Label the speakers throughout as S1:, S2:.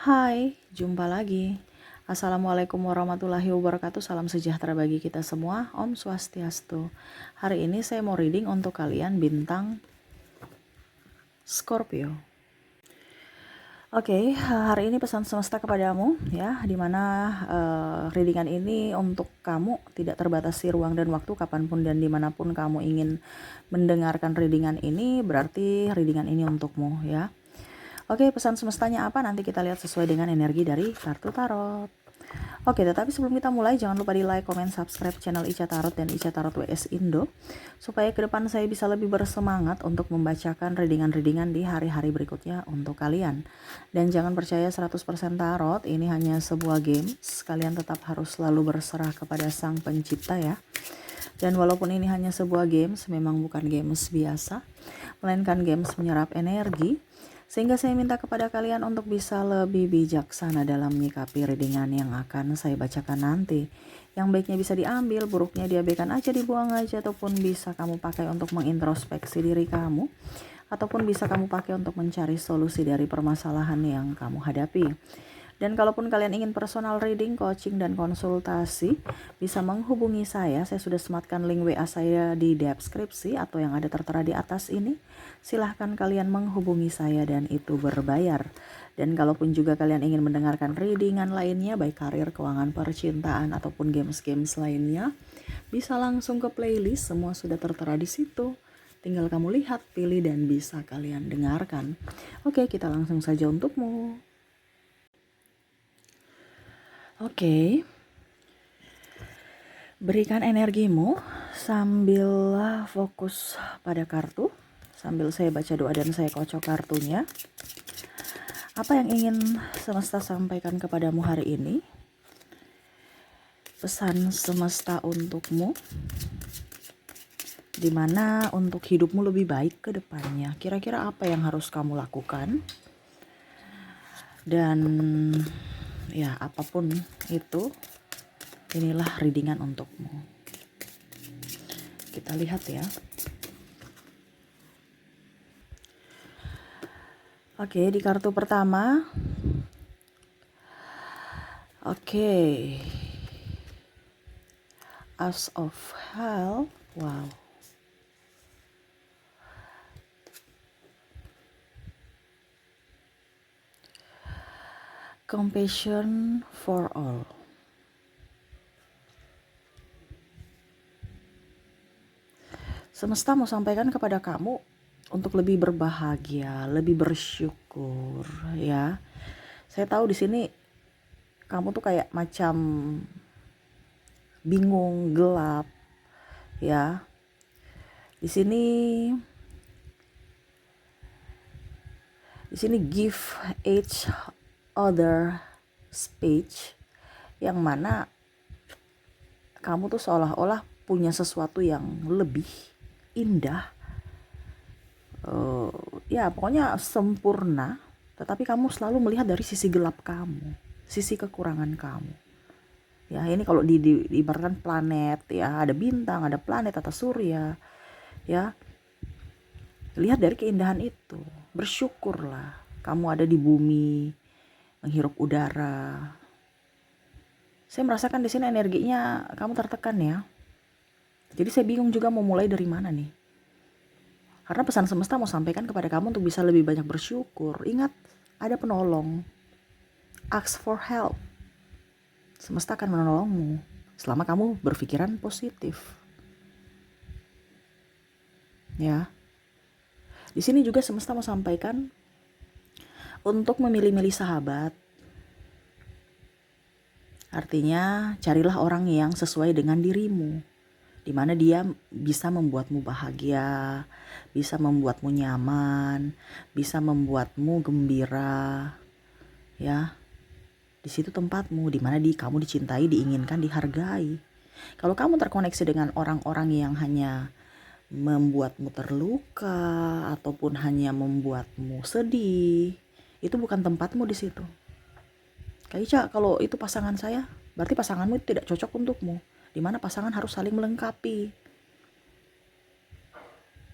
S1: Hai, jumpa lagi. Assalamualaikum warahmatullahi wabarakatuh. Salam sejahtera bagi kita semua. Om Swastiastu. Hari ini saya mau reading untuk kalian bintang Scorpio. Oke, hari ini pesan semesta kepadamu ya, dimana readingan ini untuk kamu tidak terbatasi ruang dan waktu, kapanpun dan dimanapun kamu ingin mendengarkan readingan ini, berarti readingan ini untukmu ya. Oke, pesan semestanya apa? Nanti kita lihat sesuai dengan energi dari kartu tarot. Oke, tetapi sebelum kita mulai, jangan lupa di like, comment, subscribe channel Ica Tarot dan Ica Tarot WS Indo, supaya ke depan saya bisa lebih bersemangat untuk membacakan readingan-readingan di hari-hari berikutnya untuk kalian. Dan jangan percaya 100% tarot, ini hanya sebuah games. Kalian tetap harus selalu berserah kepada Sang Pencipta ya. Dan walaupun ini hanya sebuah games, memang bukan games biasa, melainkan games menyerap energi. Sehingga saya minta kepada kalian untuk bisa lebih bijaksana dalam menyikapi readingan yang akan saya bacakan nanti. Yang baiknya bisa diambil, buruknya diabaikan aja, dibuang aja, ataupun bisa kamu pakai untuk mengintrospeksi diri kamu, ataupun bisa kamu pakai untuk mencari solusi dari permasalahan yang kamu hadapi. Dan kalaupun kalian ingin personal reading, coaching, dan konsultasi, bisa menghubungi saya. Saya sudah sematkan link WA saya di deskripsi atau yang ada tertera di atas ini. Silahkan kalian menghubungi saya dan itu berbayar. Dan kalaupun juga kalian ingin mendengarkan readingan lainnya, baik karir, keuangan, percintaan, ataupun games-games lainnya, bisa langsung ke playlist, semua sudah tertera di situ. Tinggal kamu lihat, pilih, dan bisa kalian dengarkan. Oke, kita langsung saja untukmu. Oke, berikan energimu sambil fokus pada kartu, sambil saya baca doa dan saya kocok kartunya. Apa yang ingin semesta sampaikan kepadamu hari ini? Pesan semesta untukmu, dimana untuk hidupmu lebih baik ke depannya. Kira-kira apa yang harus kamu lakukan? Dan ya, apapun itu, inilah readingan untukmu. Kita lihat ya. Oke, di kartu pertama. Oke. Ace of Hell. Wow. Compassion for all. Semesta mau sampaikan kepada kamu untuk lebih berbahagia, lebih bersyukur ya. Saya tahu di sini kamu tuh kayak macam bingung, gelap ya. Di sini give each other space, yang mana kamu tuh seolah-olah punya sesuatu yang lebih indah, ya pokoknya sempurna, tetapi kamu selalu melihat dari sisi gelap kamu, sisi kekurangan kamu. Ya, ini kalau diibaratkan planet ya, ada bintang, ada planet atau surya ya. Lihat dari keindahan itu, bersyukurlah kamu ada di bumi, menghirup udara. Saya merasakan di sini energinya kamu tertekan ya. Jadi saya bingung juga mau mulai dari mana nih. Karena pesan semesta mau sampaikan kepada kamu untuk bisa lebih banyak bersyukur. Ingat, ada penolong. Ask for help. Semesta akan menolongmu selama kamu berpikiran positif. Ya. Di sini juga semesta mau sampaikan untuk memilih-milih sahabat. Artinya, carilah orang yang sesuai dengan dirimu, di mana dia bisa membuatmu bahagia, bisa membuatmu nyaman, bisa membuatmu gembira, ya. Di situ tempatmu, di mana kamu dicintai, diinginkan, dihargai. Kalau kamu terkoneksi dengan orang-orang yang hanya membuatmu terluka ataupun hanya membuatmu sedih, itu bukan tempatmu di situ. Kak Ica, kalau itu pasangan saya, berarti pasanganmu itu tidak cocok untukmu. Di mana pasangan harus saling melengkapi.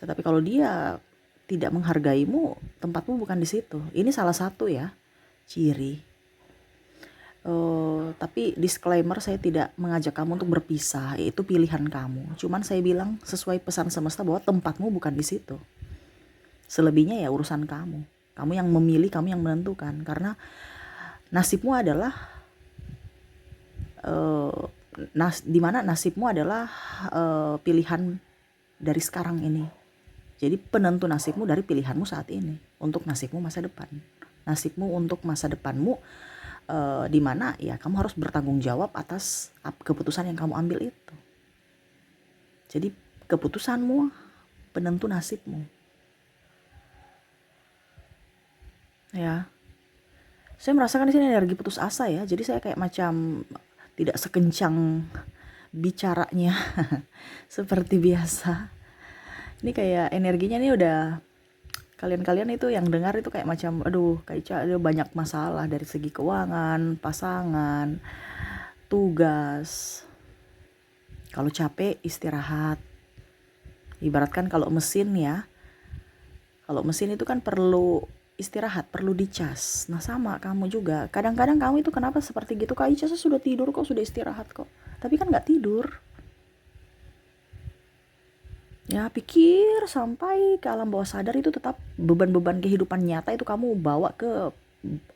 S1: Tetapi kalau dia tidak menghargaimu, tempatmu bukan di situ. Ini salah satu ya, ciri. Tapi disclaimer, saya tidak mengajak kamu untuk berpisah, itu pilihan kamu. Cuman saya bilang sesuai pesan semesta bahwa tempatmu bukan di situ. Selebihnya ya urusan kamu. Kamu yang memilih, kamu yang menentukan. Karena nasibmu adalah dimana nasibmu adalah pilihan dari sekarang ini. Jadi penentu nasibmu dari pilihanmu saat ini untuk nasibmu masa depan. Nasibmu untuk masa depanmu, dimana ya kamu harus bertanggung jawab atas keputusan yang kamu ambil itu. Jadi keputusanmu penentu nasibmu. Ya, saya merasakan di sini energi putus asa ya. Jadi saya kayak macam tidak sekencang bicaranya seperti biasa. Ini kayak energinya nih udah, kalian itu yang dengar itu kayak macam aduh kayak ada banyak masalah dari segi keuangan, pasangan, tugas. Kalau capek istirahat. Ibaratkan kalau mesin ya. Kalau mesin itu kan perlu istirahat, perlu dicas. Nah sama kamu juga. Kadang-kadang kamu itu kenapa seperti gitu? Kak Ica sudah tidur kok, sudah istirahat kok. Tapi kan gak tidur. Ya pikir sampai ke alam bawah sadar itu tetap beban-beban kehidupan nyata itu kamu bawa ke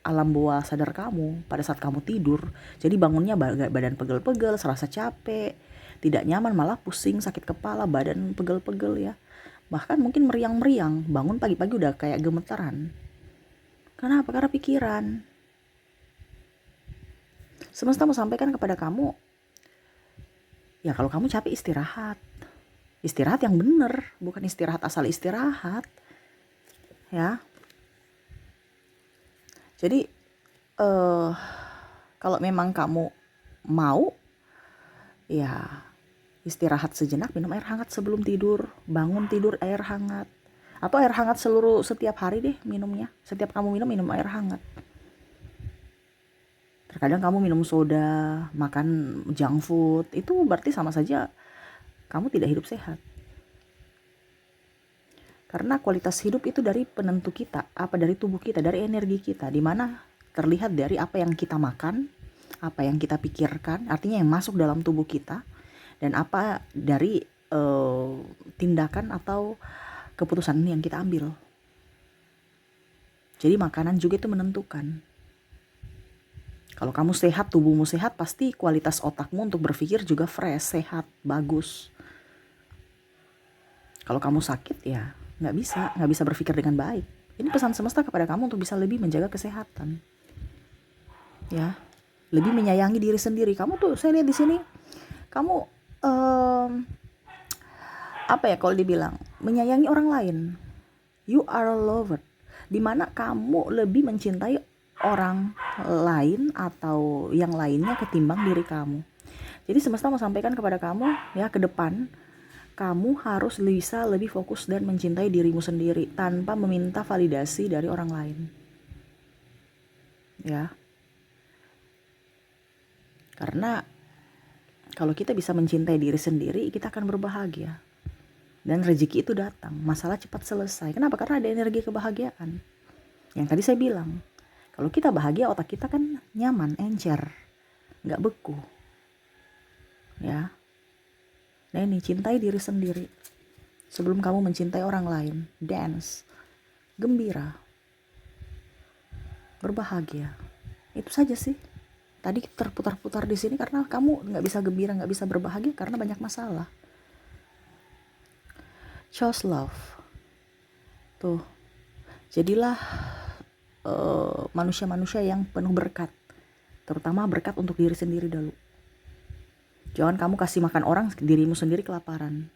S1: alam bawah sadar kamu pada saat kamu tidur. Jadi bangunnya badan pegel-pegel, serasa capek, tidak nyaman, malah pusing, sakit kepala, badan pegel-pegel ya. Bahkan mungkin meriang-meriang, bangun pagi-pagi udah kayak gemetaran. Kenapa? Karena pikiran. Semesta mau sampaikan kepada kamu, ya kalau kamu capek istirahat. Istirahat yang bener, bukan istirahat asal istirahat. Ya. Jadi kalau memang kamu mau, ya istirahat sejenak, minum air hangat sebelum tidur, bangun tidur air hangat. Atau air hangat setiap hari deh minumnya. Setiap kamu minum air hangat. Terkadang kamu minum soda, makan junk food, itu berarti sama saja kamu tidak hidup sehat. Karena kualitas hidup itu dari penentu kita, dari tubuh kita, dari energi kita, dimana terlihat dari apa yang kita makan, apa yang kita pikirkan, artinya yang masuk dalam tubuh kita, dan apa dari tindakan atau keputusan yang kita ambil. Jadi makanan juga itu menentukan. Kalau kamu sehat, tubuhmu sehat, pasti kualitas otakmu untuk berpikir juga fresh, sehat, bagus. Kalau kamu sakit ya nggak bisa berpikir dengan baik. Ini pesan semesta kepada kamu untuk bisa lebih menjaga kesehatan. Ya, lebih menyayangi diri sendiri. Kamu tuh saya lihat di sini, kamu apa ya kalau dibilang, menyayangi orang lain. You are a lover. Dimana kamu lebih mencintai orang lain atau yang lainnya ketimbang diri kamu. Jadi semesta mau sampaikan kepada kamu ya, ke depan kamu harus bisa lebih fokus dan mencintai dirimu sendiri tanpa meminta validasi dari orang lain. Ya. Karena kalau kita bisa mencintai diri sendiri, kita akan berbahagia. Dan rezeki itu datang, masalah cepat selesai. Kenapa? Karena ada energi kebahagiaan. Yang tadi saya bilang, kalau kita bahagia, otak kita kan nyaman, encer, gak beku. Ya. Nah ini, cintai diri sendiri sebelum kamu mencintai orang lain. Dance, gembira, berbahagia. Itu saja sih. Tadi terputar-putar di sini karena kamu gak bisa gembira, gak bisa berbahagia karena banyak masalah. Choose love. Tuh, jadilah manusia-manusia yang penuh berkat, terutama berkat untuk diri sendiri dulu. Jangan kamu kasih makan orang, dirimu sendiri kelaparan.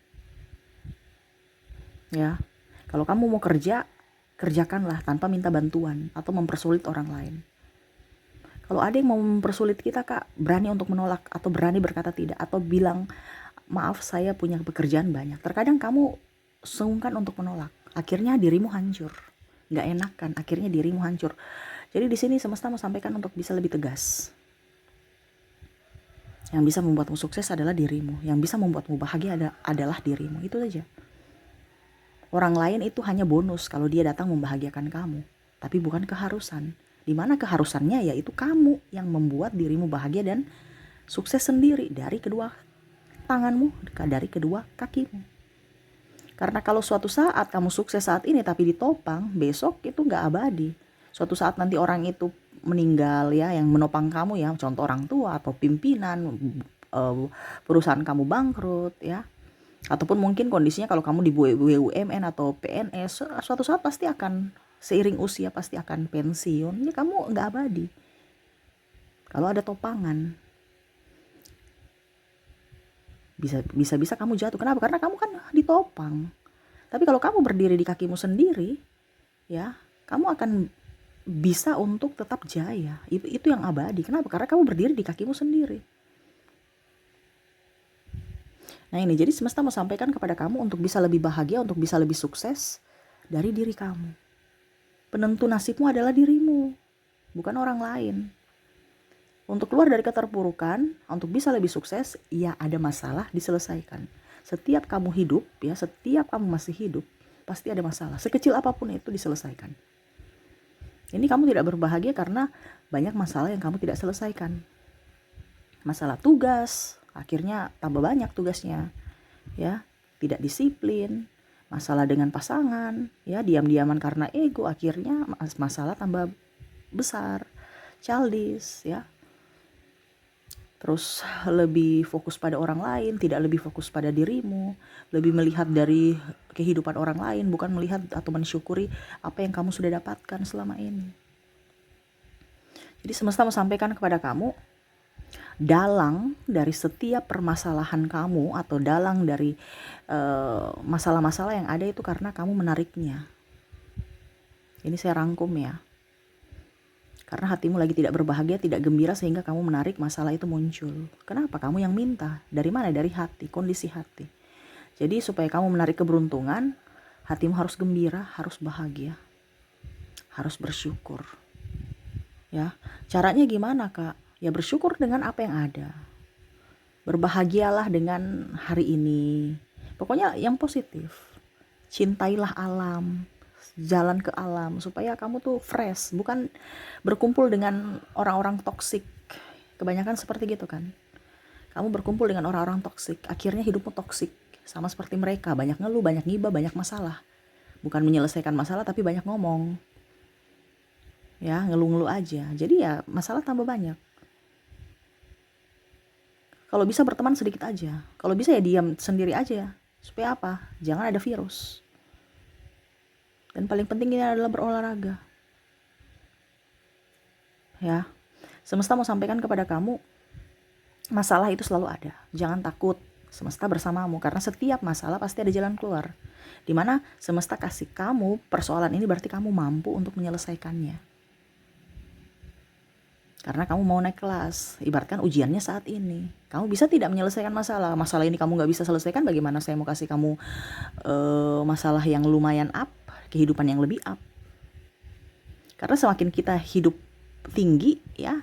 S1: Ya, kalau kamu mau kerja, kerjakanlah tanpa minta bantuan atau mempersulit orang lain. Kalau ada yang mau mempersulit kita, Kak, berani untuk menolak atau berani berkata tidak atau bilang maaf saya punya pekerjaan banyak. Terkadang kamu sungkan untuk menolak, akhirnya dirimu hancur. Gak enakan, akhirnya dirimu hancur. Jadi di sini semesta mau sampaikan untuk bisa lebih tegas. Yang bisa membuatmu sukses adalah dirimu. Yang bisa membuatmu bahagia adalah dirimu. Itu saja. Orang lain itu hanya bonus kalau dia datang membahagiakan kamu. Tapi bukan keharusan. Dimana keharusannya yaitu kamu yang membuat dirimu bahagia dan sukses sendiri dari kedua tanganmu, dari kedua kakimu. Karena kalau suatu saat kamu sukses saat ini tapi ditopang, besok itu nggak abadi. Suatu saat nanti orang itu meninggal ya, yang menopang kamu ya, contoh orang tua atau pimpinan, perusahaan kamu bangkrut ya, ataupun mungkin kondisinya kalau kamu di BUMN atau PNS, suatu saat pasti akan seiring usia pasti akan pensiun. Ya kamu nggak abadi. Kalau ada topangan, bisa kamu jatuh. Kenapa? Karena kamu kan ditopang. Tapi kalau kamu berdiri di kakimu sendiri, ya kamu akan bisa untuk tetap jaya. Itu yang abadi. Kenapa? Karena kamu berdiri di kakimu sendiri. Nah ini, jadi semesta mau sampaikan kepada kamu untuk bisa lebih bahagia, untuk bisa lebih sukses dari diri kamu. Penentu nasibmu adalah dirimu, bukan orang lain. Untuk keluar dari keterpurukan, untuk bisa lebih sukses, ya ada masalah diselesaikan. Setiap kamu hidup, ya setiap kamu masih hidup, pasti ada masalah. Sekecil apapun itu diselesaikan. Ini kamu tidak berbahagia karena banyak masalah yang kamu tidak selesaikan. Masalah tugas, akhirnya tambah banyak tugasnya. Ya, tidak disiplin, masalah dengan pasangan, ya diam-diaman karena ego, akhirnya masalah tambah besar. Childish, ya. Terus lebih fokus pada orang lain, tidak lebih fokus pada dirimu, lebih melihat dari kehidupan orang lain, bukan melihat atau mensyukuri apa yang kamu sudah dapatkan selama ini. Jadi semesta mau sampaikan kepada kamu, dalang dari setiap permasalahan kamu atau dalang dari masalah-masalah yang ada itu karena kamu menariknya. Ini saya rangkum ya. Karena hatimu lagi tidak berbahagia, tidak gembira, sehingga kamu menarik masalah itu muncul. Kenapa? Kamu yang minta. Dari mana? Dari hati, kondisi hati. Jadi supaya kamu menarik keberuntungan, hatimu harus gembira, harus bahagia, harus bersyukur. Ya, caranya gimana Kak? Ya bersyukur dengan apa yang ada. Berbahagialah dengan hari ini. Pokoknya yang positif. Cintailah alam. Jalan ke alam supaya kamu tuh fresh, bukan berkumpul dengan orang-orang toksik. Kebanyakan seperti gitu kan. Kamu berkumpul dengan orang-orang toksik, akhirnya hidupmu toksik. Sama seperti mereka, banyak ngeluh, banyak ngibah, banyak masalah. Bukan menyelesaikan masalah tapi banyak ngomong. Ya, ngeluh-ngeluh aja. Jadi ya masalah tambah banyak. Kalau bisa berteman sedikit aja. Kalau bisa ya diam sendiri aja. Supaya apa? Jangan ada virus. Dan paling penting ini adalah berolahraga. Ya, semesta mau sampaikan kepada kamu, masalah itu selalu ada. Jangan takut, semesta bersamamu. Karena setiap masalah pasti ada jalan keluar. Dimana semesta kasih kamu persoalan ini berarti kamu mampu untuk menyelesaikannya. Karena kamu mau naik kelas, ibaratkan ujiannya saat ini. Kamu bisa tidak menyelesaikan masalah. Masalah ini kamu gak bisa selesaikan, bagaimana saya mau kasih kamu masalah yang lumayan up, kehidupan yang lebih up. Karena semakin kita hidup tinggi ya,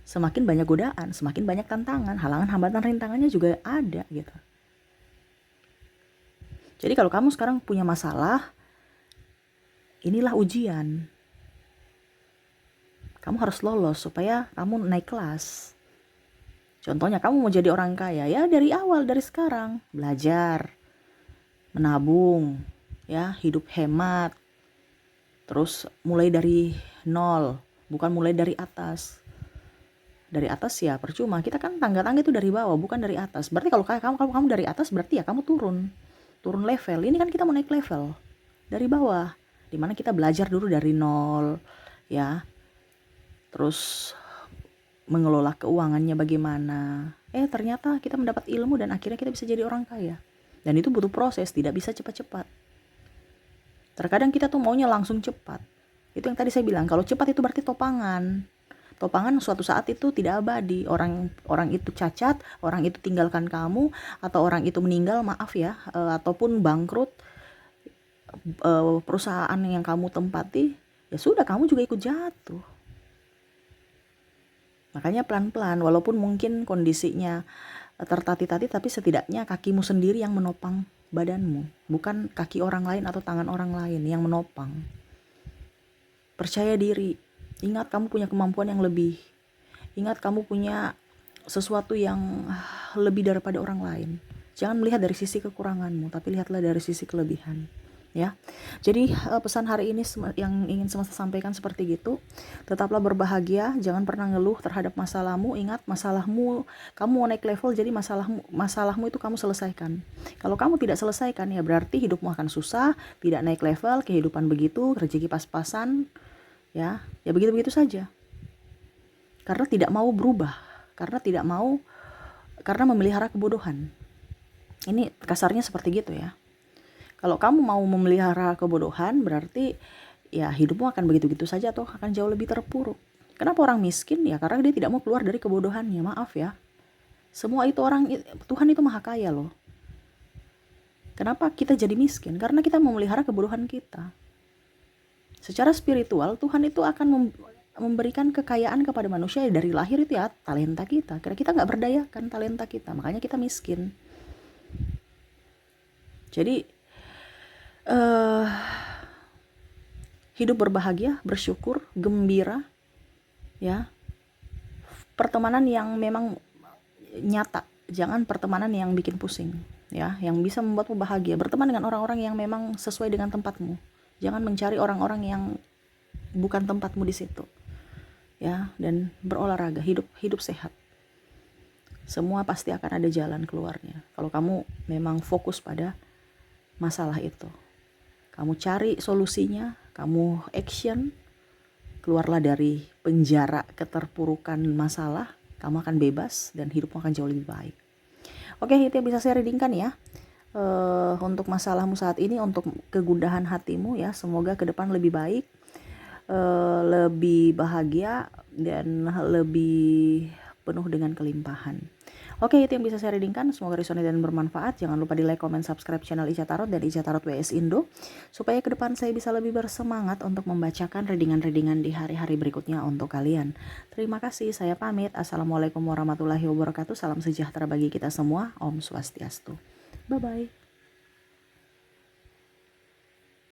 S1: semakin banyak godaan, semakin banyak tantangan, halangan, hambatan, rintangannya juga ada gitu. Jadi kalau kamu sekarang punya masalah, inilah ujian. Kamu harus lolos supaya kamu naik kelas. Contohnya kamu mau jadi orang kaya, ya dari awal, dari sekarang belajar, menabung, ya hidup hemat. Terus mulai dari nol, bukan mulai dari atas. Dari atas ya percuma, kita kan tangga-tangga itu dari bawah, bukan dari atas. Berarti kalau kamu dari atas berarti ya kamu turun level. Ini kan kita mau naik level dari bawah, dimana kita belajar dulu dari nol, ya. Terus mengelola keuangannya bagaimana. Ternyata kita mendapat ilmu dan akhirnya kita bisa jadi orang kaya. Dan itu butuh proses, tidak bisa cepat-cepat. Terkadang kita tuh maunya langsung cepat. Itu yang tadi saya bilang, kalau cepat itu berarti topangan. Topangan suatu saat itu tidak abadi. Orang itu cacat, orang itu tinggalkan kamu, atau orang itu meninggal, maaf ya, ataupun bangkrut, perusahaan yang kamu tempati, ya sudah kamu juga ikut jatuh. Makanya pelan-pelan, walaupun mungkin kondisinya tertati-tati, tapi setidaknya kakimu sendiri yang menopang badanmu, bukan kaki orang lain atau tangan orang lain yang menopang. Percaya diri, Ingat kamu punya kemampuan yang lebih. Ingat kamu punya sesuatu yang lebih daripada orang lain. Jangan melihat dari sisi kekuranganmu, tapi lihatlah dari sisi kelebihan. Ya, jadi pesan hari ini yang ingin semesta sampaikan seperti gitu. Tetaplah berbahagia, jangan pernah ngeluh terhadap masalahmu. Ingat, masalahmu, kamu mau naik level, jadi masalahmu itu kamu selesaikan. Kalau kamu tidak selesaikan, ya berarti hidupmu akan susah, tidak naik level, kehidupan begitu, rezeki pas-pasan, ya begitu-begitu saja. Karena tidak mau berubah, karena memelihara kebodohan. Ini kasarnya seperti gitu ya. Kalau kamu mau memelihara kebodohan, berarti ya hidupmu akan begitu-begitu saja atau akan jauh lebih terpuruk. Kenapa orang miskin? Ya karena dia tidak mau keluar dari kebodohannya. Maaf ya. Semua itu Tuhan itu maha kaya loh. Kenapa kita jadi miskin? Karena kita memelihara kebodohan kita. Secara spiritual, Tuhan itu akan memberikan kekayaan kepada manusia dari lahir itu ya talenta kita. Karena kita nggak berdayakan talenta kita, makanya kita miskin. Jadi hidup berbahagia, bersyukur, gembira, ya. Pertemanan yang memang nyata, jangan pertemanan yang bikin pusing, ya, yang bisa membuatmu bahagia. Berteman dengan orang-orang yang memang sesuai dengan tempatmu. Jangan mencari orang-orang yang bukan tempatmu di situ, ya. Dan berolahraga, hidup sehat. Semua pasti akan ada jalan keluarnya. Kalau kamu memang fokus pada masalah itu, kamu cari solusinya, kamu action, keluarlah dari penjara keterpurukan masalah, kamu akan bebas dan hidupmu akan jauh lebih baik. Oke, itu yang bisa saya readingkan ya. Untuk masalahmu saat ini, untuk kegundahan hatimu ya, semoga ke depan lebih baik, lebih bahagia dan lebih penuh dengan kelimpahan. Oke, itu yang bisa saya readingkan. Semoga resonate dan bermanfaat. Jangan lupa di like, comment, subscribe channel Ica Tarot dan Ica Tarot WS Indo, supaya ke depan saya bisa lebih bersemangat untuk membacakan readingan-readingan di hari-hari berikutnya untuk kalian. Terima kasih, saya pamit. Assalamualaikum warahmatullahi wabarakatuh. Salam sejahtera bagi kita semua. Om Swastiastu. Bye-bye.